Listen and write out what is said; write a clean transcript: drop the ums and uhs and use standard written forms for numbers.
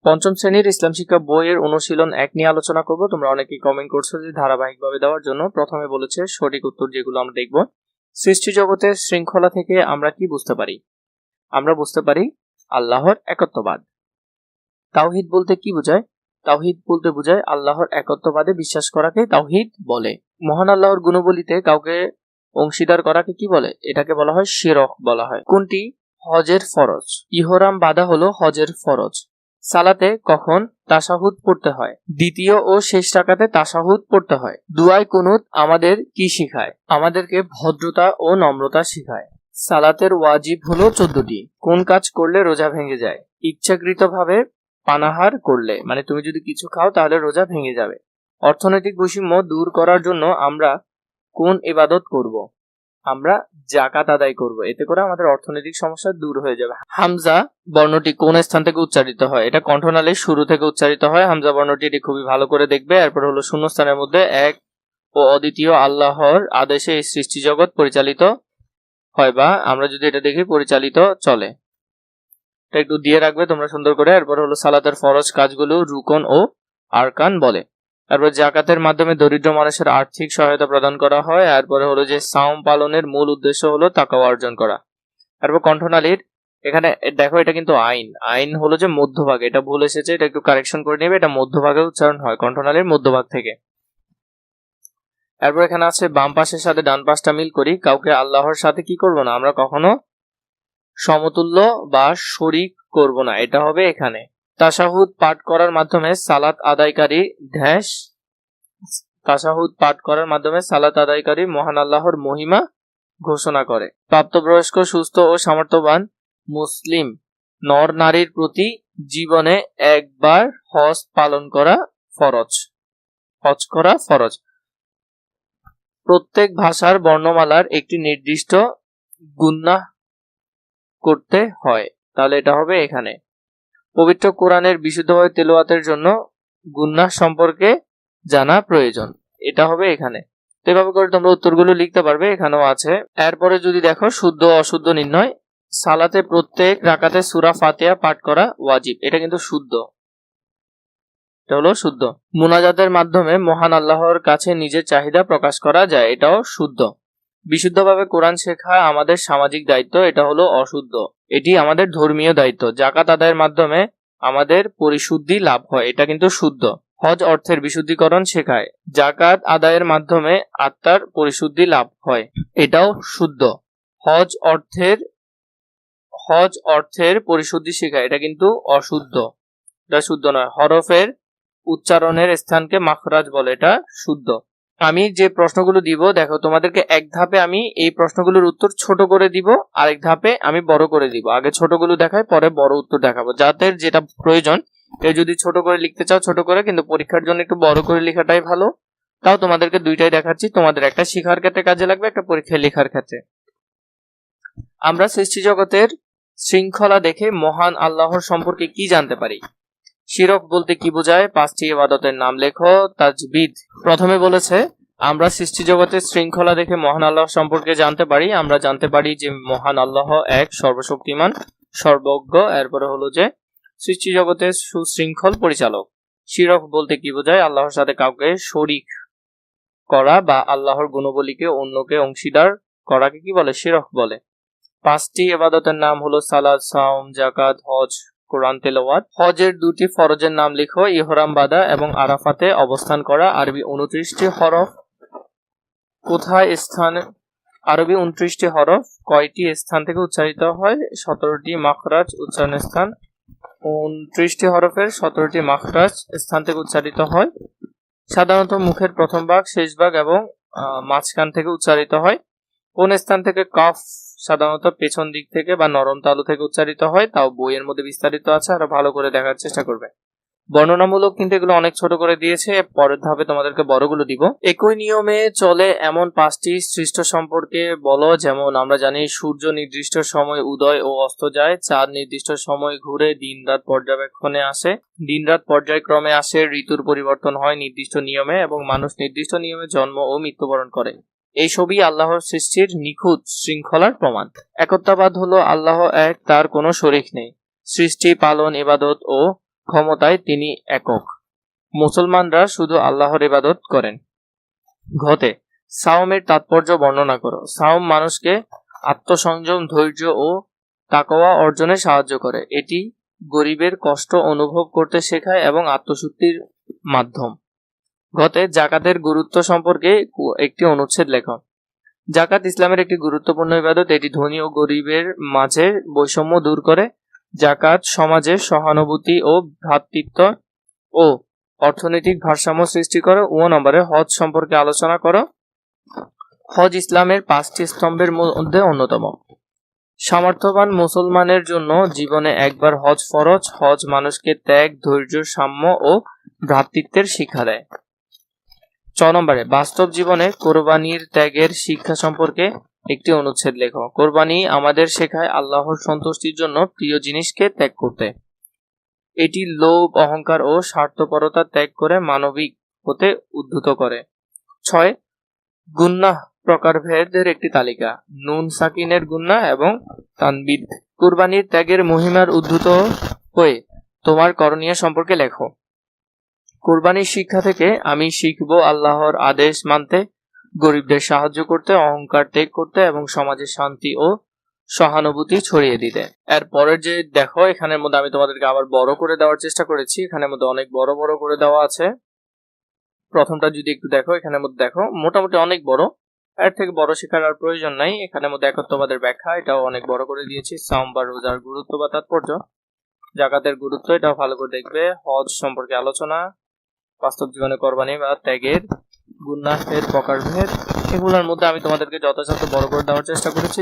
পঞ্চম শ্রেণীর ইসলাম শিক্ষা বইয়ের অনুশীলন 1 নিয়ে আলোচনা করব। তোমরা অনেকেই কমেন্ট করছো যে ধারাবাহিকভাবে দেওয়ার জন্য। প্রথমে বলেছে সঠিক উত্তর যেগুলো আমরা দেখব। সৃষ্টি জগতের শৃঙ্খলা থেকে আমরা কি বুঝতে পারি? আমরা বুঝতে পারি আল্লাহর একত্ববাদ। তাওহীদ বলতে কি বোঝায়? তাওহীদ বলতে বোঝায় আল্লাহর একত্ববাদে বিশ্বাস করাকে তাওহীদ বলে। মহান আল্লাহর গুণবলিতে কাউকে অংশীদার করাকে কি বলে? এটাকে বলা হয় শিরক বলা হয়। কোনটি হজের ফরজ? ইহরাম বাঁধা হলো হজের ফরজ। সালাতে কখন তাশাহুদ পড়তে হয়? দ্বিতীয় ও শেষ রাকাতে তাশাহুদ পড়তে হয়। দুআয়ে কুনুত আমাদের কি শিখায়? আমাদেরকে ভদ্রতা ও নম্রতা শিখায়। সালাতের ওয়াজিব হলো 14টি। কোন কাজ করলে রোজা ভেঙে যায়? ইচ্ছাকৃতভাবে পানাহার করলে, মানে তুমি যদি কিছু খাও তাহলে রোজা ভেঙে যাবে। অর্থনৈতিক বৈষম্য দূর করার জন্য আমরা কোন ইবাদত করব? আমরা যাকাত আদায় করব। এতে করে আমাদের অর্থনৈতিক সমস্যা দূর হয়ে যাবে। হামজা বর্ণটি কোন স্থান থেকে উচ্চারিত হয়? এটা কণ্ঠনালীর শুরু থেকে উচ্চারিত হয়। হামজা বর্ণটি এটি খুবই ভালো করে দেখবে। এরপর হলো শূন্যস্থানের মধ্যে এক ও অদ্বিতীয় আল্লাহর আদেশে এই সৃষ্টি জগৎ পরিচালিত হয়, বা আমরা যদি এটা দেখি পরিচালিত চলে। এটা একটু দিয়ে রাখবে তোমরা সুন্দর করে। এরপর হলো সালাতের ফরজ কাজগুলো রুকন ও আরকান বলে। তারপর জাকাতের মাধ্যমে দরিদ্র মানুষের আর্থিক সহায়তা প্রদান করা হয়। এরপরে হলো যে সাওম পালনের মূল উদ্দেশ্য হলো তাকওয়া অর্জন করা। তারপর কণ্ঠনালীর এখানে দেখো, এটা কিন্তু আইন হলো যে মধ্যভাগে, এটা ভুল এসেছে, এটা একটু কারেকশন করে নেবে। এটা মধ্যভাগে উচ্চারণ হয়, কণ্ঠনালীর মধ্যভাগ থেকে। এরপর এখানে আছে বাম পাশের সাথে ডান পাশটা মিল করি। কাউকে আল্লাহর সাথে কি করব না? আমরা কখনো সমতুল্য বা শরীক করব না, এটা হবে এখানে। তাশাহুদ পাঠ করার মাধ্যমে সালাত আদায়কারী মহান আল্লাহর মহিমা ঘোষণা করে। প্রাপ্তবয়স্ক সুস্থ ও সামর্থ্যবান মুসলিম নর নারীর প্রতি জীবনে একবার হজ করা ফরজ। প্রত্যেক ভাষার বর্ণমালার একটি নির্দিষ্ট গুন্নাহ করতে হয়, তাহলে এটা হবে এখানে। পবিত্র কোরআনের বিশুদ্ধভাবে তেলাওয়াতের জন্য গুন্নাহ সম্পর্কে জানা প্রয়োজন, এটা হবে এখানে। তো এভাবে করে তোমরা উত্তরগুলো লিখতে পারবে, এখানেও আছে। এরপরে যদি দেখো শুদ্ধ অশুদ্ধ নির্ণয়। সালাতে প্রত্যেক রাকাতে সূরা ফাতিহা পাঠ করা ওয়াজিব, এটা কিন্তু শুদ্ধ, এটা হলো শুদ্ধ। মুনাজাতের মাধ্যমে মহান আল্লাহর কাছে নিজের চাহিদা প্রকাশ করা যায়, এটাও শুদ্ধ। বিশুদ্ধভাবে কোরআন শেখা আমাদের সামাজিক দায়িত্ব, এটা হলো অশুদ্ধ, এটি আমাদের ধর্মীয় দায়িত্ব। জাকাত আদায়ের মাধ্যমে আমাদের পরিশুদ্ধি লাভ হয়, এটা কিন্তু শুদ্ধ। হজ অর্থের বিশুদ্ধীকরণ শেখায়, জাকাত আদায়ের মাধ্যমে আত্মার পরিশুদ্ধি লাভ হয়, এটাও শুদ্ধ। হজ অর্থের পরিশুদ্ধি শেখায়, এটা কিন্তু অশুদ্ধ, এটা শুদ্ধ নয়। হরফের উচ্চারণের স্থানকে মাখরাজ বলে, এটা শুদ্ধ। আমি যে প্রশ্নগুলো দিব, দেখো তোমাদেরকে এক ধাপে আমি এই প্রশ্নগুলোর উত্তর ছোট করে দিব, আরেক ধাপে আমি বড় করে দিব। আগে ছোটগুলো দেখাই, পরে বড় উত্তর দেখাবো। যাদের যেটা প্রয়োজন, কেউ যদি ছোট করে লিখতে চাও ছোট করে, কিন্তু পরীক্ষার জন্য একটু বড় করে লেখাটাই ভালো। তাও তোমাদেরকে দুইটাই দেখাচ্ছি, তোমাদের একটা শিখার ক্ষেত্রে কাজে লাগবে, একটা পরীক্ষায় লেখার ক্ষেত্রে। আমরা সৃষ্টি জগতের শৃঙ্খলা দেখে মহান আল্লাহর সম্পর্কে কি জানতে পারি? শিরক বলতে কি বোঝায়? 5টি ইবাদতের নাম লেখো। তাজবিদ। প্রথমে বলেছে আমরা সৃষ্টি জগতের শৃঙ্খলা দেখে মহান আল্লাহ সম্পর্কে জানতে পারি। আমরা জানতে পারি যে মহান আল্লাহ এক, সর্বশক্তিমান, সর্বজ্ঞ। এরপরে হলো যে সৃষ্টি জগতের সুশৃঙ্খল পরিচালক। শিরক বলতে কি বোঝায়? আল্লাহর সাথে কাউকে শরীক করা বা আল্লাহর গুণবলীকে অন্যকে অংশীদার করাকে কি বলে? শিরক বলে। 5টি ইবাদতের নাম হলো সালাত, সাওম, জাকাত, হজ, কোরআন তেলাওয়াত। হজের 2টি ফরজের নাম লিখো। ইহরাম বাঁধা এবং আরাফাতে অবস্থান করা। আরবি 29টি হরফ কোথায় স্থানে? আরবি 29টি হরফ কয়টি স্থান থেকে উচ্চারিত হয়? 17টি মাখরাজ উচ্চারণ স্থান। 29টি হরফের 17টি মাখরাজ স্থান থেকে উচ্চারিত হয়। সাধারণত মুখের প্রথম ভাগ, শেষ ভাগ এবং মাঝখান থেকে উচ্চারিত হয়। কোন স্থান থেকে কফ সাধারণত পেছন দিক থেকে বা নরম তালু থেকে উচ্চারিত হয়? তাও বইয়ের মধ্যে বিস্তারিত আছে, আরো ভালো করে দেখার চেষ্টা করবে। বর্ণনামূলক কিন্তু এগুলো অনেক ছোট করে দিয়েছে, পরের ধাপে তোমাদেরকে বড়গুলো দিব। একই নিয়মে চলে এমন 5টি সৃষ্ট সম্পর্কে বলো। যেমন আমরা জানি সূর্য নির্দিষ্ট সময় উদয় ও অস্ত যায়, চাঁদ নির্দিষ্ট সময় ঘুরে, দিন রাত পর্যায়ক্রমে আসে, ঋতুর পরিবর্তন হয় নির্দিষ্ট নিয়মে, এবং মানুষ নির্দিষ্ট নিয়মে জন্ম ও মৃত্যুবরণ করে। এই সবই আল্লাহর সৃষ্টির নিখুঁত শৃঙ্খলার প্রমাণ। একত্ববাদ হলো আল্লাহ এক, তার কোনো শরীক নেই। সৃষ্টি, পালন, ইবাদত ও ক্ষমতায় তিনি একক। মুসলমানরা শুধু আল্লাহর ইবাদত করেন। ঘতে সাওমের তাৎপর্য বর্ণনা করো। সাওম মানুষকে আত্মসংযম, ধৈর্য ও তাকওয়া অর্জনে সাহায্য করে। এটি গরিবের কষ্ট অনুভব করতে শেখায় এবং আত্মশুদ্ধির মাধ্যম। ঘতে জাকাতের গুরুত্ব সম্পর্কে একটি অনুচ্ছেদ লেখো। জাকাত ইসলামের একটি গুরুত্বপূর্ণ ইবাদত। এটি ধনী ও গরিবের মাঝে বৈষম্য দূর করে। জাকাত সমাজে সহানুভূতি ও ভ্রাতৃত্ব ও অর্থনৈতিক ভারসাম্য সৃষ্টি করে। 9 নম্বরে হজ সম্পর্কে আলোচনা করো। হজ ইসলামের 5টি স্তম্ভের মধ্যে অন্যতম। সামর্থ্যবান মুসলমানের জন্য জীবনে একবার হজ ফরজ। হজ মানুষকে ত্যাগ, ধৈর্য, সাম্য ও ভ্রাতৃত্বের শিক্ষা দেয়। 6 নম্বরে বাস্তব জীবনে কোরবানির ত্যাগের শিক্ষা সম্পর্কে একটি অনুচ্ছেদ লেখো। কোরবানি আমাদের শেখায় আল্লাহর সন্তুষ্টির জন্য প্রিয় জিনিসকে ত্যাগ করতে। এটি লোভ, অহংকার ও স্বার্থপরতা ত্যাগ করে মানবিক হতে উদ্বুদ্ধ করে। 6 গুনাহ প্রকারভেদের একটি তালিকা। নুন সাকিনের গুনাহ এবং তানবিদ। কুরবানির ত্যাগের মহিমার উদ্ধৃত হয়ে তোমার করণীয় সম্পর্কে লেখো। কুরবানির শিক্ষা থেকে আমি শিখব আল্লাহর আদেশ মানতে, গরিবদের সাহায্য করতে, অহংকার ত্যাগ করতে এবং সমাজে শান্তি ও সহানুভূতি ছড়িয়ে দিতে। এর পরের যে দেখো, এখানের মধ্যে আমি তোমাদেরকে আবার বড় করে দেওয়ার চেষ্টা করেছি। এখানের মধ্যে অনেক বড় বড় করে দেওয়া আছে। প্রথমটা যদি একটু দেখো, এখানের মধ্যে দেখো মোটামুটি অনেক বড়। এর থেকে বড় শেখার আর প্রয়োজন নাই। এখানের মধ্যে একত্ববাদের ব্যাখ্যা, এটাও অনেক বড় করে দিয়েছি। সাওম বা রোজার গুরুত্ব বা তাৎপর্য, জাকাতের গুরুত্ব, এটাও ভালো করে দেখবে। হজ সম্পর্কে আলোচনা, বাস্তব জীবনে কোরবানি বা ত্যাগের, গুনাহের প্রকারভেদ, এগুলোর মধ্যে আমি তোমাদেরকে যথাযথ বড় করে দেওয়ার চেষ্টা করেছি।